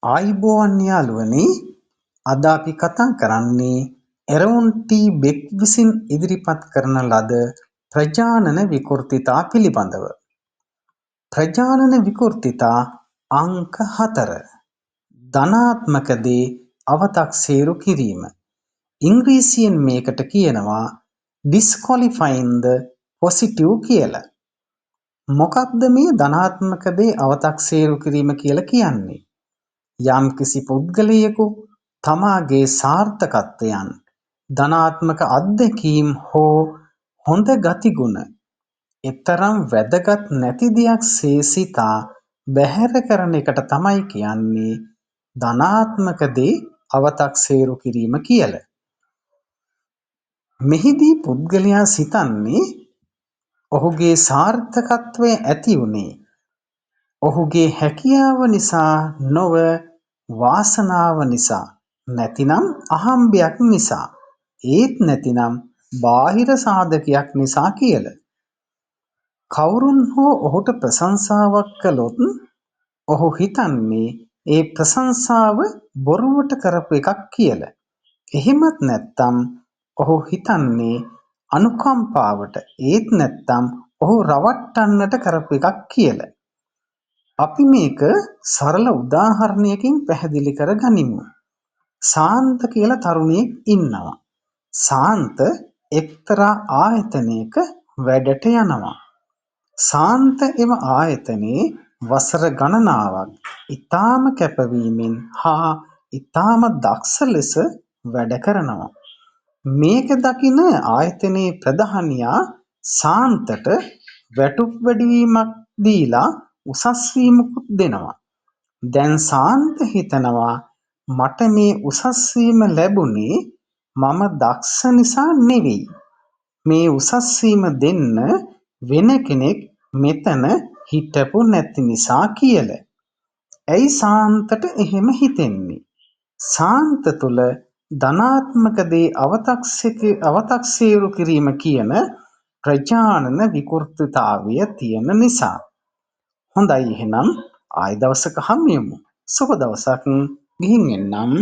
ආයුබෝවන් යාළුවනේ, අද අපි කතා කරන්නේ එරවුන් ටී බෙක් විසින් ඉදිරිපත් කරන ලද ප්‍රජානන විකෘතිතා පිළිබඳව. ප්‍රජානන විකෘතිතා අංක 4. ධනාත්මක දේ අවතක්සේරු කිරීම. ඉංග්‍රීසියෙන් මේකට කියනවා disqualifying the positive කියලා. මොකක්ද මේ ධනාත්මක දේ අවතක්සේරු කිරීම කියලා කියන්නේ? යම්කිසි පුද්ගලයෙකු තමාගේ සාර්ථකත්වයන්, ධනාත්මක අත්දැකීම් හෝ හොඳ ගතිගුණ එතරම් වැදගත් නැති දෙයක් සේ සිතා බැහැර කරන එකට තමයි කියන්නේ ධනාත්මක දේ අවතක්සේරු කිරීම කියලා. මෙහිදී පුද්ගලයා සිතන්නේ ඔහුගේ සාර්ථකත්වය ඇති වුණේ ඔහුගේ හැකියාව නිසා නොව වාසනාව නිසා, නැතිනම් අහම්බයක් නිසා, ඒත් නැතිනම් බාහිර සාධකයක් නිසා කියලා. කවුරුන් හෝ ඔහුට ප්‍රශංසාවක් කළොත් ඔහු හිතන්නේ ඒ ප්‍රශංසාව බොරුවට කරපු එකක් කියලා. එහෙමත් නැත්නම් ඔහු හිතන්නේ අනුකම්පාවට, ඒත් නැත්නම් ඔහු රවට්ටන්නට කරපු එකක් කියලා. අපි මේක සරල උදාහරණයකින් පැහැදිලි කර ගනිමු. ශාන්ත කියලා තරුණයෙක් ඉන්නවා. ශාන්ත එක්තරා ආයතනයක වැඩට යනවා. ශාන්ත එම ආයතනයේ වසර ගණනාවක් ඉතාම කැපවීමෙන් හා ඉතාම දක්ෂ ලෙස වැඩ කරනවා. මේක දකින ආයතනයේ ප්‍රධානියා ශාන්තට වැටුප් වැඩිවීමක් දීලා උසස් වීමකුත් දෙනවා. දැන් ශාන්ත හිතනවා මට මේ උසස් වීම ලැබුණේ මම දක්ෂ නිසා නෙවෙයි. මේ උසස් වීම දෙන්න වෙන කෙනෙක් මෙතන හිටපු නැති නිසා කියලා. ඇයි ශාන්තට එහෙම හිතෙන්නේ? ශාන්ත තුල ධනාත්මක දේ අවතක්සේරු කිරීම කියන ප්‍රජානන විකෘතිතාවය තියෙන නිසා. හොඳයි, එහෙනම් ආයෙ දවසක හමු වෙමු. සුබ දවසක්. ගිහින් එන්නම්.